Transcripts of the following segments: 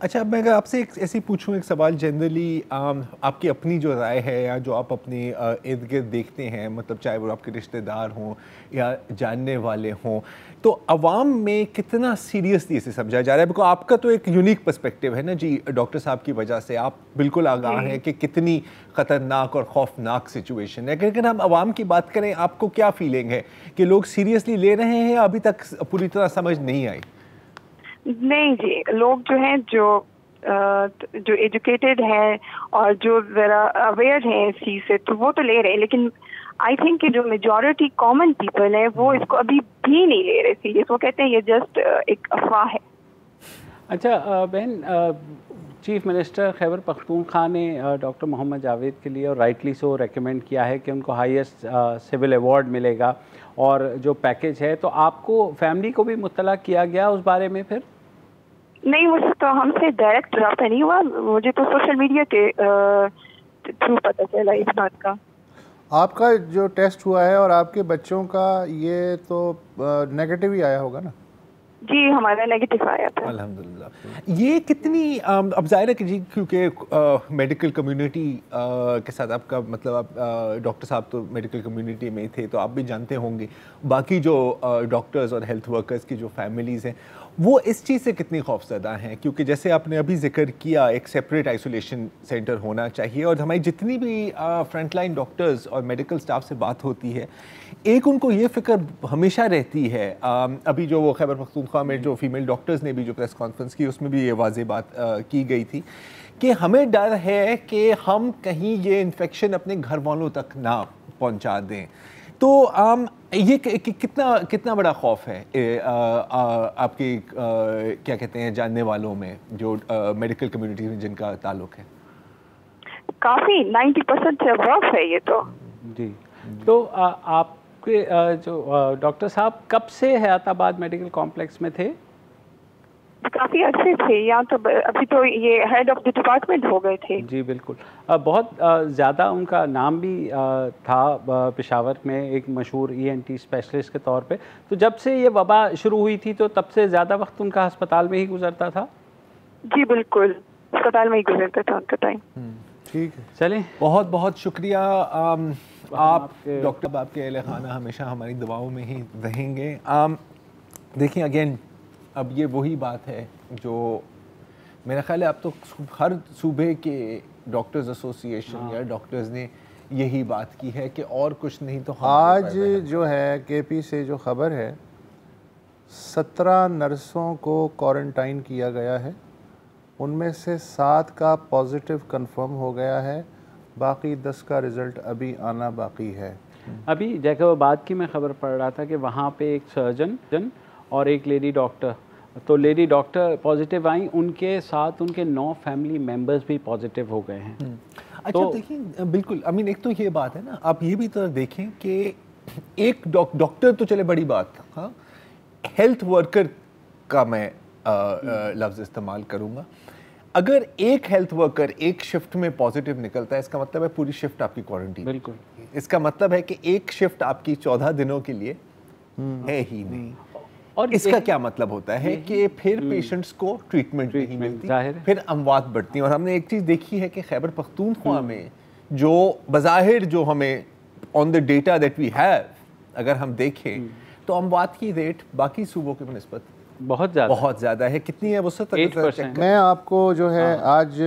اچھا میں اگر آپ سے ایک ایسی پوچھوں ایک سوال جنرلی آپ کی اپنی جو رائے ہے یا جو آپ اپنے ارد گرد دیکھتے ہیں مطلب چاہے وہ آپ کے رشتہ دار ہوں یا جاننے والے ہوں تو عوام میں کتنا سیریسلی اسے سمجھا جا رہا ہے؟ بیکاز آپ کا تو ایک یونیک پرسپیکٹیو ہے نا جی ڈاکٹر صاحب کی وجہ سے آپ بالکل آگاہ ہیں کہ کتنی خطرناک اور خوفناک سچویشن ہے. اگر ہم عوام کی بات کریں آپ کو کیا فیلنگ ہے کہ لوگ سیریسلی لے رہے ہیں یا ابھی تک پوری طرح سمجھ نہیں آئی؟ نہیں جی لوگ جو ہیں جو ایجوکیٹڈ ہیں اور جو ذرا اویئر ہیں اس چیز سے تو وہ تو لے رہے ہیں, لیکن آئی تھنک کہ جو میجورٹی کامن پیپل ہے وہ اس کو ابھی بھی نہیں لے رہے سیریس. وہ کہتے ہیں یہ جسٹ ایک افواہ ہے. اچھا بہن, چیف منسٹر خیبر پختونخوا نے ڈاکٹر محمد جاوید کے لیے اور رائٹلی سو ریکمینڈ کیا ہے کہ ان کو ہائیسٹ سول ایوارڈ ملے گا اور جو پیکیج ہے, تو آپ کو فیملی کو بھی مطلع کیا گیا اس بارے میں؟ پھر نہیں, مجھے تو ہم سے ڈائریکٹ رابطہ نہیں ہوا, مجھے تو سوشل میڈیا کے تھرو پتہ چلا اس بات کا. آپ کا جو ٹیسٹ ہوا ہے اور آپ کے بچوں کا یہ تو نیگیٹو ہی آیا ہوگا نا؟ جی ہمارا نیگیٹو آیا تھا الحمدللہ. یہ کتنی اب ظاہر ہے کہ جی کیونکہ میڈیکل کمیونٹی کے ساتھ آپ کا مطلب آپ ڈاکٹر صاحب تو میڈیکل کمیونٹی میں تھے تو آپ بھی جانتے ہوں گے باقی جو ڈاکٹرز اور ہیلتھ ورکرز کی جو فیملیز ہیں وہ اس چیز سے کتنی خوف زدہ ہیں؟ کیونکہ جیسے آپ نے ابھی ذکر کیا ایک سیپریٹ آئسولیشن سینٹر ہونا چاہیے, اور ہماری جتنی بھی فرنٹ لائن ڈاکٹرز اور میڈیکل سٹاف سے بات ہوتی ہے ایک ان کو یہ فکر ہمیشہ رہتی ہے. ابھی جو وہ خیبر پختونخوا میں جو فیمیل ڈاکٹرز نے بھی جو پریس کانفرنس کی اس میں بھی یہ واضح بات کی گئی تھی کہ ہمیں ڈر ہے کہ ہم کہیں یہ انفیکشن اپنے گھر والوں تک نہ پہنچا دیں. تو یہ کتنا بڑا خوف ہے آپ کے کیا کہتے ہیں جاننے والوں میں جو میڈیکل کمیونٹی میں جن کا تعلق ہے؟ کافی 90% سے ابو ہے یہ تو. جی تو آپ کے جو ڈاکٹر صاحب کب سے حیات آباد میڈیکل کمپلیکس میں تھے؟ کافی عرصے تھے یہاں, تو ابھی تو یہ ہیڈ آف دی ڈپارٹمنٹ ہو گئے تھے. جی بالکل, بہت زیادہ ان کا نام بھی تھا پشاور میں ایک مشہور ENT اسپیشلسٹ کے طور پہ. تو جب سے یہ وبا شروع ہوئی تھی تو تب سے زیادہ وقت ان کا ہسپتال میں ہی گزرتا تھا؟ جی بالکل, اسپتال میں ہی گزرتا تھا ان کا ٹائم. ٹھیک ہے, چلیں بہت بہت شکریہ. آپ ڈاکٹر آپ کے اہل خانہ ہمیشہ ہماری دعاؤں میں ہی رہیں گے. دیکھیں اگین اب یہ وہی بات ہے جو میرا خیال ہے اب تو ہر صوبے کے ڈاکٹرز ایسوسی ایشن یا ڈاکٹرز نے یہی بات کی ہے کہ اور کچھ نہیں تو آج جو ہے KP سے جو خبر ہے 17 نرسوں کو کوارنٹائن کیا گیا ہے, ان میں سے 7 کا پازیٹیو کنفرم ہو گیا ہے, باقی 10 کا رزلٹ ابھی آنا باقی ہے. ابھی جیکب آباد کی میں خبر پڑھ رہا تھا کہ وہاں پہ ایک سرجن اور ایک لیڈی ڈاکٹر, تو لیڈی ڈاکٹر پازیٹیو آئیں, ان کے ساتھ ان کے 9 فیملی ممبرز بھی پازیٹیو ہو گئے ہیں. اچھا دیکھیں بالکل امین, ایک تو یہ بات ہے نا, آپ یہ بھی تو دیکھیں کہ ایک ڈاکٹر تو چلے بڑی بات, ہاں ہیلتھ ورکر کا میں لفظ استعمال کروں گا. اگر ایک ہیلتھ ورکر ایک شفٹ میں پازیٹیو نکلتا ہے اس کا مطلب ہے پوری شفٹ آپ کی کوارنٹین. بالکل, اس کا مطلب ہے کہ ایک شفٹ آپ کی 14 دنوں کے لیے ہے ہی نہیں. اور اس کا کیا مطلب ہوتا ہے کہ پھر پیشنٹس کو ٹریٹمنٹ نہیں ملتی, پھر اموات بڑھتی ہیں. اور ہم نے ایک چیز دیکھی ہے کہ خیبر پختونخوا میں جو بظاہر جو ہمیں on the data that we have اگر ہم دیکھیں تو اموات کی ریٹ باقی صوبوں کے بنسبت بہت زیادہ ہے. کتنی ہے وہ 70%؟ میں آپ کو جو ہے آج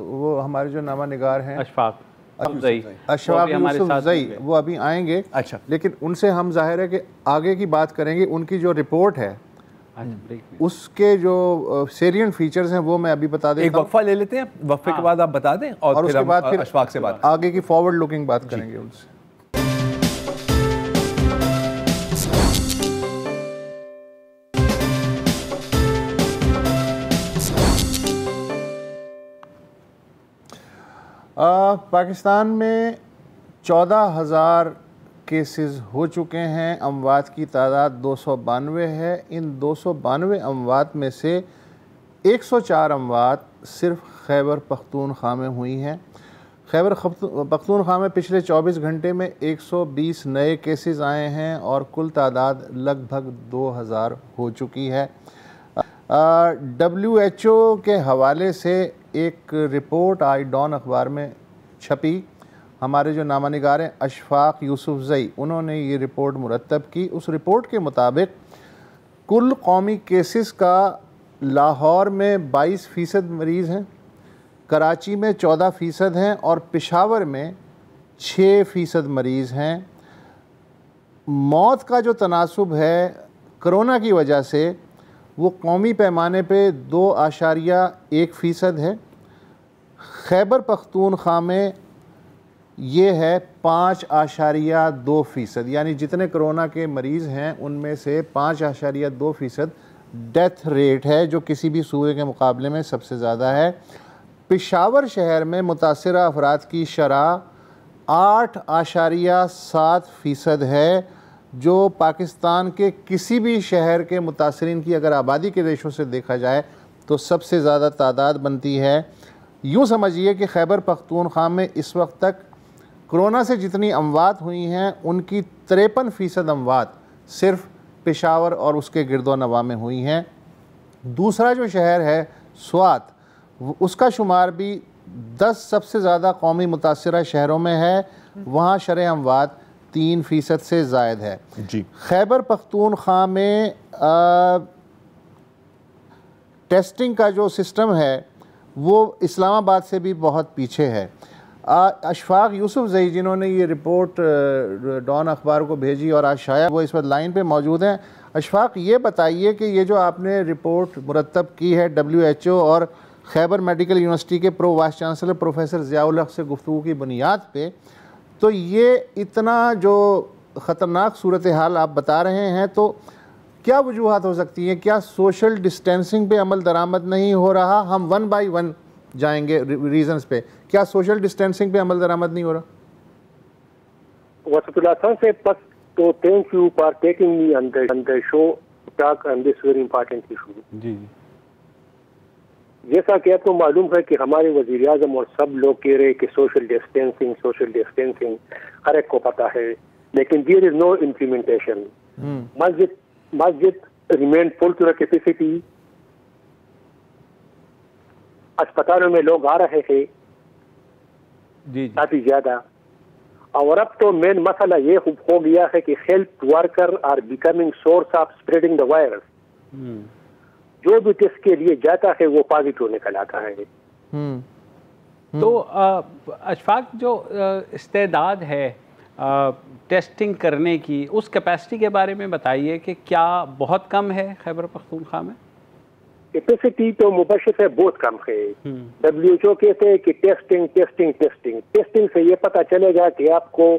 وہ ہمارے جو نامہ نگار ہیں اشفاق یوسف زئی وہ ابھی آئیں گے. اچھا, لیکن ان سے ہم ظاہر ہے کہ آگے کی بات کریں گے. ان کی جو رپورٹ ہے اس کے جو سیرین فیچرز ہیں وہ میں ابھی بتا دیں. ایک وقفہ لے لیتے ہیں, وقفے کے بعد آپ بتا دیں اور اس کے بعد پھر اشفاق سے بات آگے کی فارورڈ لوکنگ بات کریں گے ان سے. پاکستان میں 14,000 کیسز ہو چکے ہیں, اموات کی تعداد 292 ہے. ان 292 اموات میں سے 104 اموات صرف خیبر پختونخوا میں ہوئی ہیں. خیبر پختونخوا میں پچھلے 24 گھنٹے میں 120 نئے کیسز آئے ہیں اور کل تعداد لگ بھگ 2,000 ہو چکی ہے. WHO کے حوالے سے ایک رپورٹ آج ڈان اخبار میں چھپی. ہمارے جو نامہ نگار ہیں اشفاق یوسف زئی, انہوں نے یہ رپورٹ مرتب کی. اس رپورٹ کے مطابق کل قومی کیسز کا لاہور میں 22% مریض ہیں, کراچی میں 14% ہیں اور پشاور میں 6% مریض ہیں. موت کا جو تناسب ہے کرونا کی وجہ سے وہ قومی پیمانے پہ 2.1% ہے. خیبر پختونخوا میں یہ ہے 5.2%, یعنی جتنے کرونا کے مریض ہیں ان میں سے 5.2% ڈیتھ ریٹ ہے, جو کسی بھی صوبے کے مقابلے میں سب سے زیادہ ہے. پشاور شہر میں متاثرہ افراد کی شرح 8.7% ہے, جو پاکستان کے کسی بھی شہر کے متاثرین کی اگر آبادی کے ریشو سے دیکھا جائے تو سب سے زیادہ تعداد بنتی ہے. یوں سمجھیے کہ خیبر پختونخوا میں اس وقت تک کرونا سے جتنی اموات ہوئی ہیں ان کی 53% اموات صرف پشاور اور اس کے گرد و نواح میں ہوئی ہیں. دوسرا جو شہر ہے سوات, اس کا شمار بھی 10 سب سے زیادہ قومی متاثرہ شہروں میں ہے, وہاں شرح اموات 3% سے زائد ہے. جی. خیبر پختونخوا میں ٹیسٹنگ کا جو سسٹم ہے وہ اسلام آباد سے بھی بہت پیچھے ہے. اشفاق یوسف زئی جنہوں نے یہ رپورٹ ڈان اخبار کو بھیجی اور آج شائع, وہ اس وقت لائن پہ موجود ہیں. اشفاق, یہ بتائیے کہ یہ جو آپ نے رپورٹ مرتب کی ہے WHO اور خیبر میڈیکل یونیورسٹی کے وائس چانسلر پروفیسر ضیاء الحق سے گفتگو کی بنیاد پہ, تو یہ اتنا جو خطرناک صورتحال آپ بتا رہے ہیں, تو کیا وجوہات ہو سکتی ہیں؟ کیا سوشل ڈسٹینسنگ پہ عمل درآمد نہیں ہو رہا؟ ہم 1 by 1 جائیں گے ریزنز پہ. کیا سوشل ڈسٹینسنگ پہ عمل درآمد نہیں ہو رہا؟ وسط اللہ صاحب سے first to thank you for taking me on the show to talk on this very important issue. جی. جیسا کہ آپ کو معلوم ہے کہ ہمارے وزیر اعظم اور سب لوگ کہہ رہے کہ سوشل ڈسٹینسنگ ہر ایک کو پتہ ہے, لیکن دیر از نو implementation. Masjid remain full to capacity, اسپتالوں میں لوگ آ رہے ہیں کافی زیادہ, اور اب تو مین مسئلہ یہ ہو گیا ہے کہ health worker are becoming source of spreading the virus. جو بھی ٹیسٹ کے لیے جاتا ہے وہ پازیٹیو نکل آتا ہے. تو اشفاق, جو استعداد ہے ٹیسٹنگ کرنے کی, اس کیپیسٹی کے بارے میں بتائیے کہ کیا بہت کم ہے خیبر پختونخوا میں؟ کیپیسٹی تو مبشر ہے بہت کم ہے. WHO کہتے ہیں کہ ٹیسٹنگ سے یہ پتہ چلے گا کہ آپ کو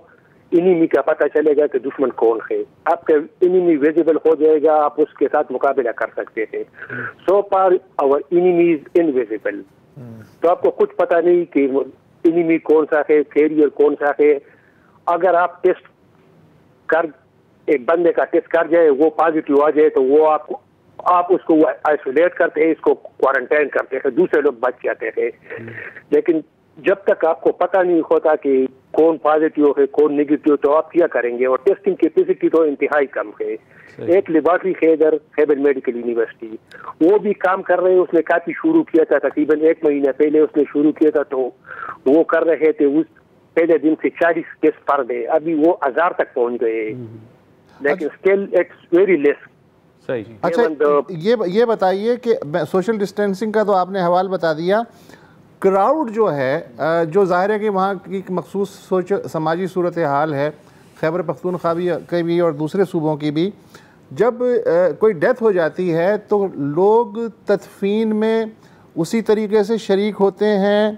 انیمی کا پتہ چلے گا کہ دشمن کون ہے. آپ کا انیمی ویزیبل ہو جائے گا, آپ اس کے ساتھ مقابلہ کر سکتے ہیں. سو فار آور انیمی از انویزیبل. تو آپ کو کچھ پتہ نہیں کہ انیمی کون سا ہے, فیلئر کون سا ہے. اگر آپ ٹیسٹ کر ایک بندے کا ٹیسٹ کر جائے, وہ پازیٹیو آ جائے, تو وہ آپ اس کو آئسولیٹ کرتے ہیں, اس کو کوارنٹائن کرتے ہیں, دوسرے لوگ بچ جاتے ہیں. لیکن جب تک آپ کو پتہ نہیں ہوتا کہ کون پازیٹیو ہے کون نیگیٹیو, تو آپ کیا کریں گے؟ اور ٹیسٹنگ کیپیسٹی تو انتہائی کم ہے. ایک لیبارٹری ہے ادھر خیبر میڈیکل یونیورسٹی, وہ بھی کام کر رہے ہیں. اس نے کافی شروع کیا تھا, تقریباً 1 مہینہ پہلے اس نے شروع کیا تھا, تو وہ کر رہے تھے. اس پہلے دن سے 40 ٹیسٹ پر ڈے, ابھی وہ 1000 تک پہنچ گئے, لیکن اسٹل اٹس ویری لیس. اچھا, یہ بتائیے کہ سوشل ڈسٹینسنگ کا تو آپ نے حوال بتا دیا. کراؤڈ جو ہے, جو ظاہر ہے کہ وہاں کی مخصوص سماجی صورتحال ہے خیبر پختونخوا کی بھی اور دوسرے صوبوں کی بھی, جب کوئی ڈیتھ ہو جاتی ہے تو لوگ تدفین میں اسی طریقے سے شریک ہوتے ہیں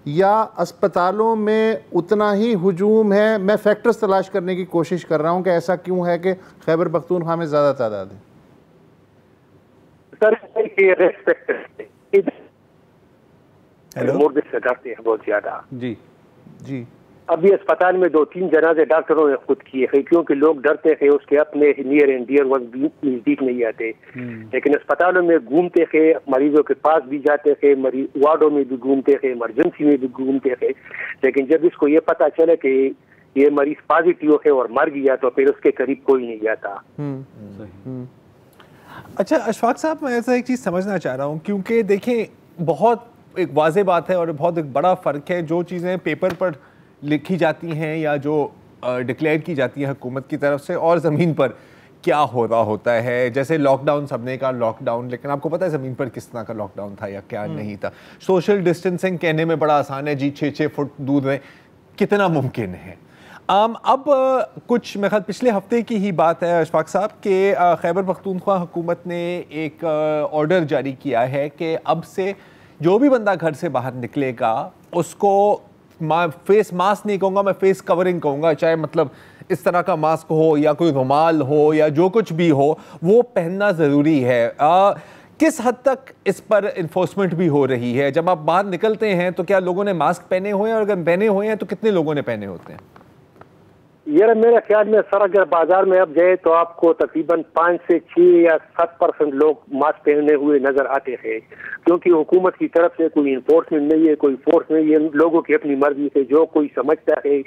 یا اسپتالوں میں اتنا ہی ہجوم ہے؟ میں فیکٹرز تلاش کرنے کی کوشش کر رہا ہوں کہ ایسا کیوں ہے کہ خیبر پختونخوا میں زیادہ تعداد ہے. مردے سے ڈرتے ہیں بہت زیادہ. جی جی. ابھی اسپتال میں 2-3 جنازے ڈاکٹروں نے خود کیے ہیں, کیونکہ لوگ ڈرتے ہیں, اس کے اپنے نیئر اینڈ ڈیئر ون نزدیک نہیں آتے. لیکن اسپتالوں میں گھومتے ہیں, مریضوں کے پاس بھی جاتے ہیں, وارڈوں میں بھی گھومتے ہیں, ایمرجنسی میں بھی گھومتے ہیں. لیکن جب اس کو یہ پتہ چلے کہ یہ مریض پازیٹیو ہے اور مر گیا, تو پھر اس کے قریب کوئی نہیں جاتا. اچھا اشفاق صاحب, میں ایسا ایک چیز سمجھنا چاہ رہا ہوں, کیونکہ دیکھیں بہت ایک واضح بات ہے اور بہت ایک بڑا فرق ہے جو چیزیں پیپر پر لکھی جاتی ہیں یا جو ڈکلیئر کی جاتی ہیں حکومت کی طرف سے, اور زمین پر کیا ہو رہا ہوتا ہے. جیسے لاک ڈاؤن, سب نے کہا لاک ڈاؤن, لیکن آپ کو پتہ ہے زمین پر کس طرح کا لاک ڈاؤن تھا یا کیا نہیں تھا. سوشل ڈسٹینسنگ کہنے میں بڑا آسان ہے جی, 6 فٹ دور میں کتنا ممکن ہے. اب کچھ میرے خیال پچھلے ہفتے کی ہی بات ہے اشفاق صاحب کہ خیبر پختونخوا حکومت نے ایک آرڈر جاری کیا ہے کہ اب سے جو بھی بندہ گھر سے باہر نکلے گا اس کو فیس ماسک نہیں کہوں گا, میں فیس کورنگ کہوں گا, چاہے مطلب اس طرح کا ماسک ہو یا کوئی رومال ہو یا جو کچھ بھی ہو, وہ پہننا ضروری ہے. کس حد تک اس پر انفورسمنٹ بھی ہو رہی ہے؟ جب آپ باہر نکلتے ہیں تو کیا لوگوں نے ماسک پہنے ہوئے ہیں, اور اگر پہنے ہوئے ہیں تو کتنے لوگوں نے پہنے ہوتے ہیں؟ یار میرے خیال میں سر اگر بازار میں اب جائے تو آپ کو تقریباً 5 سے 6 یا 7% لوگ ماسک پہنے ہوئے نظر آتے ہیں, کیونکہ حکومت کی طرف سے کوئی انفورسمنٹ نہیں ہے, کوئی فورس نہیں ہے. لوگوں کی اپنی مرضی سے جو کوئی سمجھتا ہے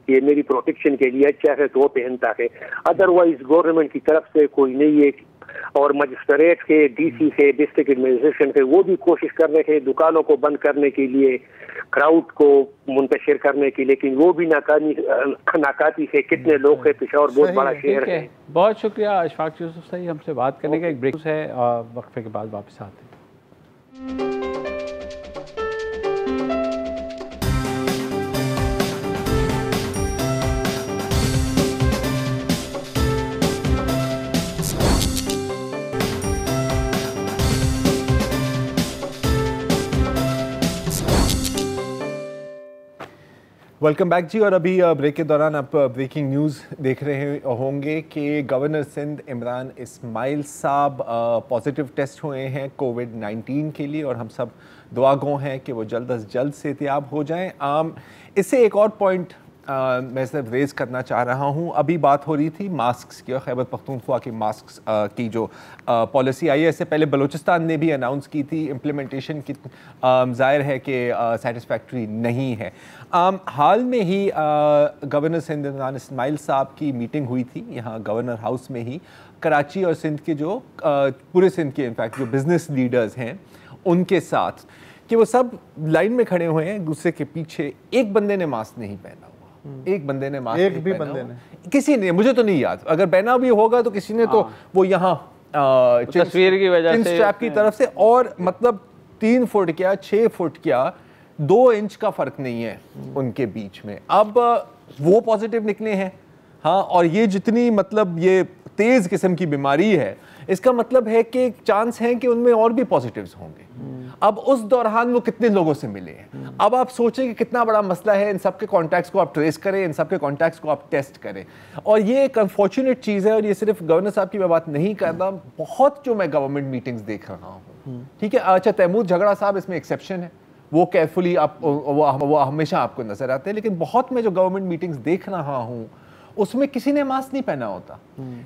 کہ میری پروٹیکشن کے لیے اچھا ہے تو وہ پہنتا ہے. ادروائز گورنمنٹ کی طرف سے کوئی نہیں ہے, اور مجسٹریٹ کے, ڈی سی سے, ڈسٹرکٹ ایڈمنسٹریشن کے, وہ بھی کوشش کر رہے ہیں دکانوں کو بند کرنے کے لیے, کراؤڈ کو منتشر کرنے کی, لیکن وہ بھی ناکاتی سے. کتنے لوگ ہیں, پشاور بہت بڑا شہر ہے. بہت شکریہ اشفاق یوسف صاحب ہم سے بات کرنے کا. ایک بریک ہے, وقفے کے بعد واپس آتے ہیں. ویلکم بیک جی. اور ابھی بریک کے دوران آپ بریکنگ نیوز دیکھ رہے ہوں گے کہ گورنر سندھ عمران اسماعیل صاحب پازیٹیو ٹیسٹ ہوئے ہیں کووڈ-19 کے لیے, اور ہم سب دعا گو ہیں کہ وہ جلد از جلد صحتیاب ہو جائیں. اس سے ایک اور پوائنٹ میں صرف ریز کرنا چاہ رہا ہوں. ابھی بات ہو رہی تھی ماسکس کی, اور خیبر پختونخوا کی ماسکس کی جو پالیسی آئی ہے, اس سے پہلے بلوچستان نے بھی اناؤنس کی تھی. امپلیمنٹیشن کی ظاہر ہے کہ سیٹسفیکٹری نہیں ہے. حال میں ہی گورنر سندھ عمران اسماعیل صاحب کی میٹنگ ہوئی تھی یہاں گورنر ہاؤس میں ہی, کراچی اور سندھ کے جو پورے سندھ کے انفیکٹ جو بزنس لیڈرز ہیں ان کے ساتھ, کہ وہ سب لائن میں کھڑے ہوئے ہیں دوسرے کے پیچھے. ایک بندے نے ماسک نہیں پہنا ہوا, ایک بندے نے ماسک نہیں پہنا ہوا, کسی نے, مجھے تو نہیں یاد, اگر پہنا بھی ہوگا تو کسی نے تو وہ یہاں تصویر کی وجہ سے اسٹریپ کی طرف سے, اور مطلب 3 فٹ کیا 6 فٹ کیا 2 انچ کا فرق نہیں ہے ان کے بیچ میں. اب وہ پازیٹیو نکلے ہیں, ہاں, اور یہ جتنی مطلب یہ تیز قسم کی بیماری ہے, اس کا مطلب ہے کہ چانس ہے کہ ان میں اور بھی پازیٹیوز ہوں گے. اب اس دوران وہ کتنے لوگوں سے ملے ہیں, اب آپ سوچیں کہ کتنا بڑا مسئلہ ہے. ان سب کے کانٹیکٹس کو آپ ٹریس کریں, ان سب کے کانٹیکٹس کو آپ ٹیسٹ کریں, اور یہ ایک انفارچونیٹ چیز ہے. اور یہ صرف گورنر صاحب کی میں بات نہیں کرتا, بہت جو میں گورنمنٹ میٹنگز دیکھ رہا ہوں, ٹھیک ہے, اچھا تیمور جھگڑا صاحب اس میں ایکسیپشن ہے, وہ کیئرفلی آپ وہ ہمیشہ آپ کو نظر آتے ہیں, لیکن بہت میں جو گورنمنٹ میٹنگز دیکھ رہا ہوں اس میں کسی نے ماسک نہیں پہنا ہوتا.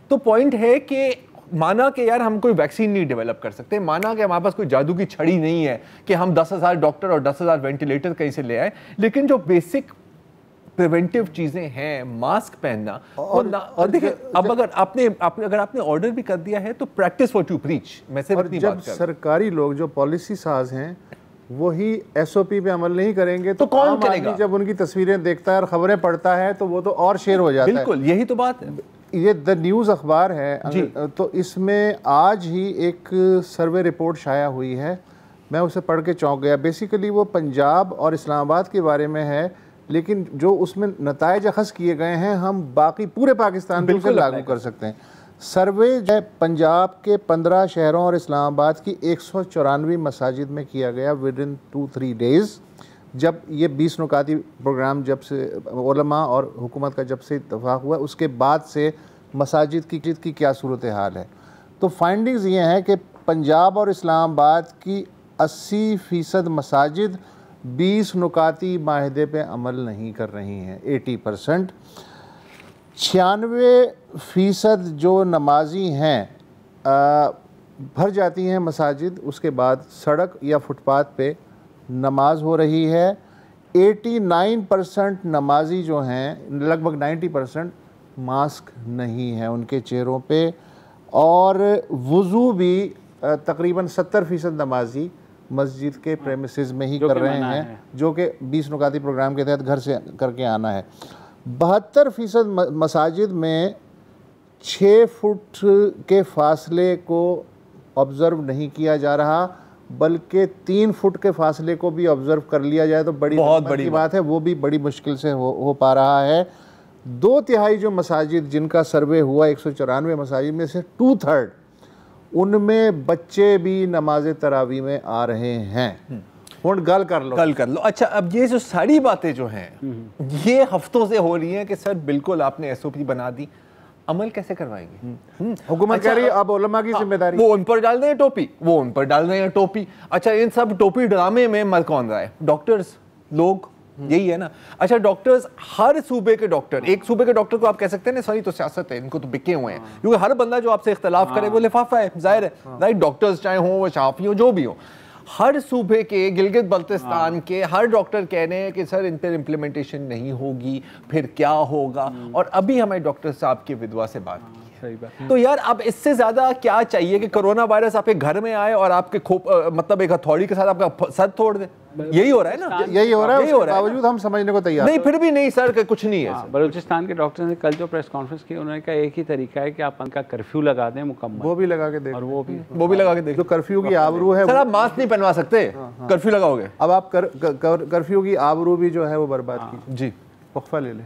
تو پوائنٹ ہے کہ مانا کہ یار ہم کوئی ویکسین نہیں ڈیولپ کر سکتے, مانا کہ ہمارے پاس کوئی جادو کی چھڑی نہیں ہے کہ ہم 10,000 ڈاکٹر اور 10,000 وینٹیلیٹر کہیں سے لے آئے, لیکن جو بیسک پریونٹیو چیزیں ہیں, ماسک پہننا, اور دیکھیں اب اگر آپ نے آرڈر بھی کر دیا ہے تو پریکٹس واٹ یو پریچ. میں صرف اتنی بات کر رہا ہوں, سرکاری لوگ جو پالیسی ساز ہیں وہی ایس او پی پہ عمل نہیں کریں گے تو کون کرے گا؟ جب ان کی تصویریں دیکھتا ہے اور خبریں پڑھتا ہے تو وہ تو اور شیئر ہو جاتا ہے. بالکل یہی تو بات ہے. یہ دا نیوز اخبار ہے, تو اس میں آج ہی ایک سروے رپورٹ شائع ہوئی ہے, میں اسے پڑھ کے چونک گیا. بیسیکلی وہ پنجاب اور اسلام آباد کے بارے میں ہے, لیکن جو اس میں نتائج اخذ کیے گئے ہیں ہم باقی پورے پاکستان میں اسے لاگو کر سکتے ہیں. سروے جو پنجاب کے 15 شہروں اور اسلام آباد کی 194 مساجد میں کیا گیا ودن 2-3 days, جب یہ 20 نکاتی پروگرام جب سے علماء اور حکومت کا جب سے اتفاق ہوا, اس کے بعد سے مساجد کی کیا صورتحال ہے. تو فائنڈنگز یہ ہیں کہ پنجاب اور اسلام آباد کی 80% مساجد 20 نکاتی معاہدے پہ عمل نہیں کر رہی ہیں, 80%. 96% جو نمازی ہیں بھر جاتی ہیں مساجد, اس کے بعد سڑک یا فٹ پاتھ پہ نماز ہو رہی ہے. 89% نمازی جو ہیں, لگ بھگ 90% ماسک نہیں ہے ان کے چہروں پہ. اور وضو بھی تقریباً 70% نمازی مسجد کے پریمیسز میں ہی کر رہے ہیں، جو کہ 20 نکاتی پروگرام کے تحت گھر سے کر کے آنا ہے۔ 72% مساجد میں 6 فٹ کے فاصلے کو آبزرو نہیں کیا جا رہا، بلکہ 3 فٹ کے فاصلے کو بھی آبزرو کر لیا جائے تو بہت بڑی بات ہے، وہ بھی بڑی مشکل سے ہو پا رہا ہے۔ 2/3 جو مساجد جن کا سروے ہوا 194 مساجد میں سے 2/3 ان میں بچے بھی نماز تراویح میں آ رہے ہیں۔ گل کر لو۔ اچھا، اب یہ جو ساری باتیں جو ہیں یہ ہفتوں سے ہو رہی ہیں کہ سر بالکل آپ نے SOP بنا دی، عمل کیسے کروائیں گے؟ حکومت کہہ رہی ہے اب علماء کی ذمہ داری، وہ ان پر ڈال دیں ٹوپی، وہ ان پر ڈال دیں ٹوپی۔ اچھا، ان سب ٹوپی ڈرامے میں مر کون رہا ہے؟ ڈاکٹرز، لوگ، یہی ہے نا۔ اچھا، ڈاکٹرز، ہر صوبے کے ڈاکٹر، ایک صوبے کے ڈاکٹر کو آپ کہہ سکتے ہیں ساری تو سیاست ہے، ان کو تو بکے ہوئے ہیں، کیونکہ ہر بندہ جو آپ سے اختلاف کرے وہ لفافہ ہے، ظاہر ہے، رائٹ؟ ڈاکٹرز چاہے ہوں وہ شافی ہوں جو بھی ہوں، ہر صوبے کے، گلگت بلتستان کے ہر ڈاکٹر کہہ رہے ہیں کہ سر ان پر امپلیمنٹیشن نہیں ہوگی، پھر کیا ہوگا؟ اور ابھی ہمیں ڈاکٹر صاحب کی ودوا سے بات کی ہے۔ تو یار اب اس سے زیادہ کیا چاہیے کہ کرونا وائرس آپ کے گھر میں آئے اور آپ کے مطلب ایک ہتھوڑی کے ساتھ آپ کا سر توڑ دے؟ یہی ہو رہا ہے نا، یہی ہو رہا ہے، اس کے باوجود ہم سمجھنے کو تیار نہیں، پھر بھی نہیں سر کہ کچھ نہیں ہے۔ بلوچستان کے ڈاکٹر نے کل جو پریس کانفرنس کی انہوں نے کہا ایک ہی طریقہ ہے کہ آپ ان کا کرفیو لگا دیں مکمل، وہ بھی لگا کے دیکھ، اور وہ بھی لگا کے دیکھ۔ جو کرفیو کی آبرو ہے سر آپ ماسک نہیں پہنوا سکتے، کرفیو لگاؤ گے، اب آپ کرفیو کی آبرو بھی جو ہے وہ برباد کی۔ جی، وقفہ لے لیں۔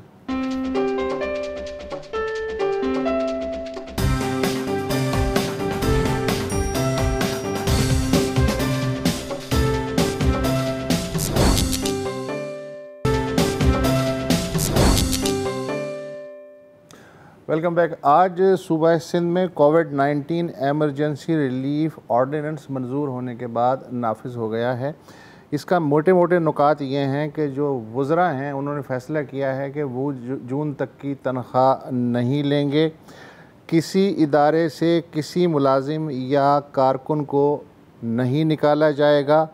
Welcome back. آج صوبہ سندھ میں کووڈ-19 ایمرجنسی ریلیف آرڈیننس منظور ہونے کے بعد نافذ ہو گیا ہے۔ اس کا موٹے موٹے نکات یہ ہیں کہ جو وزراء ہیں انہوں نے فیصلہ کیا ہے کہ وہ جون تک کی تنخواہ نہیں لیں گے، کسی ادارے سے کسی ملازم یا کارکن کو نہیں نکالا جائے گا،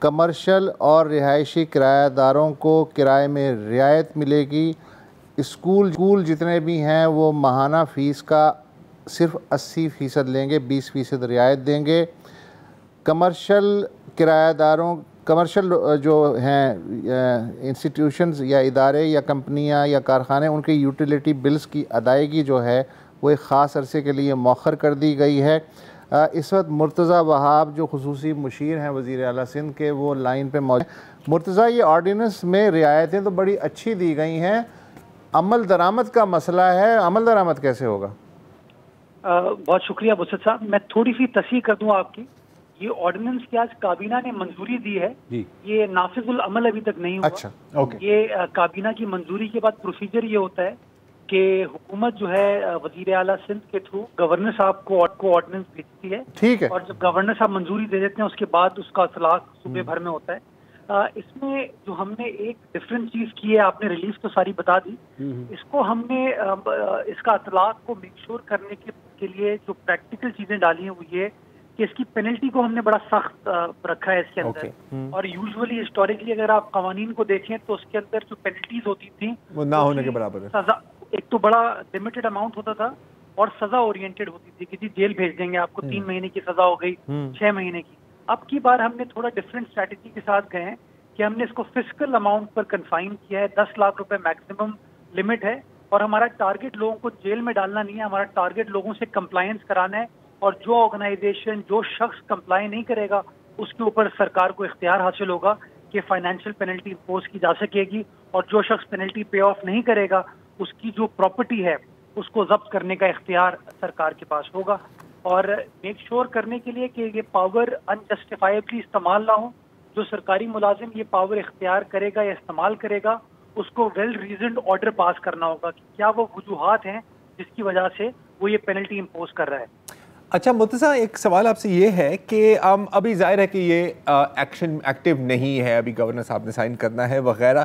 کمرشل اور رہائشی کرایہ داروں کو کرائے میں رعایت ملے گی، اسکول جتنے بھی ہیں وہ ماہانہ فیس کا صرف 80% لیں گے، 20% رعایت دیں گے، کمرشل کرایہ داروں، کمرشل جو ہیں انسٹیٹیوشنز یا ادارے یا کمپنیاں یا کارخانے، ان کے یوٹیلیٹی بلز کی ادائیگی جو ہے وہ ایک خاص عرصے کے لیے مؤخر کر دی گئی ہے۔ اس وقت مرتضیٰ وہاب جو خصوصی مشیر ہیں وزیر اعلیٰ سندھ کے، وہ لائن پہ موجود ہیں۔ مرتضیٰ، یہ آرڈیننس میں رعایتیں تو بڑی اچھی دی گئی ہیں، عمل درآمد کا مسئلہ ہے، عمل درآمد کیسے ہوگا؟ بہت شکریہ بسط صاحب، میں تھوڑی سی تصحیح کر دوں آپ کی۔ یہ آرڈیننس کی آج کابینہ نے منظوری دی ہے، یہ نافذ العمل ابھی تک نہیں ہوا۔ اچھا، یہ کابینہ کی منظوری کے بعد پروسیجر یہ ہوتا ہے کہ حکومت جو ہے وزیر اعلیٰ سندھ کے تھرو گورنر صاحب کو آرڈیننس بھیجتی ہے، ٹھیک ہے، اور جب گورنر صاحب منظوری دے دیتے ہیں اس کے بعد اس کا اطلاق صوبے بھر میں ہوتا ہے۔ اس میں جو ہم نے ایک ڈفرینٹ چیز کی ہے، آپ نے ریلیز تو ساری بتا دی، اس کو ہم نے اس کا اطلاق کو میک شور کرنے کے لیے جو پریکٹیکل چیزیں ڈالی ہیں وہ یہ کہ اس کی پینلٹی کو ہم نے بڑا سخت رکھا ہے اس کے اندر، اور یوزولی ہسٹوریکلی اگر آپ قوانین کو دیکھیں تو اس کے اندر جو پینلٹیز ہوتی تھیں وہ نہ ہونے کے برابر ہے، سزا ایک تو بڑا لمیٹڈ اماؤنٹ ہوتا تھا اور سزا اورینٹیڈ ہوتی تھی کہ جی جیل بھیج دیں گے آپ کو، 3 مہینے کی سزا ہو گئی، 6 مہینے کی۔ اب کی بار ہم نے تھوڑا ڈفرینٹ اسٹریٹجی کے ساتھ گئے ہیں کہ ہم نے اس کو فسکل اماؤنٹ پر کنفائن کیا ہے، 10 لاکھ روپے میکسیمم لمٹ ہے، اور ہمارا ٹارگٹ لوگوں کو جیل میں ڈالنا نہیں ہے، ہمارا ٹارگٹ لوگوں سے کمپلائنس کرانا ہے، اور جو آرگنائزیشن جو شخص کمپلائی نہیں کرے گا اس کے اوپر سرکار کو اختیار حاصل ہوگا کہ فائنینشیل پینلٹی امپوز کی جا سکے گی، اور جو شخص پینلٹی پے آف نہیں کرے گا اس کی جو پراپرٹی ہے اس کو ضبط کرنے کا اختیار سرکار کے پاس ہوگا۔ اور میک شور کرنے کے لیے کہ یہ پاور انجسٹیفائبلی استعمال نہ ہو، جو سرکاری ملازم یہ پاور اختیار کرے گا یا استعمال کرے گا اس کو ویل ریزنڈ آرڈر پاس کرنا ہوگا کہ کیا وہ وجوہات ہیں جس کی وجہ سے وہ یہ پینلٹی امپوز کر رہا ہے۔ اچھا مرتضیٰ، ایک سوال آپ سے یہ ہے کہ ابھی ظاہر ہے کہ یہ ایکشن ایکٹیو نہیں ہے، ابھی گورنر صاحب نے سائن کرنا ہے وغیرہ،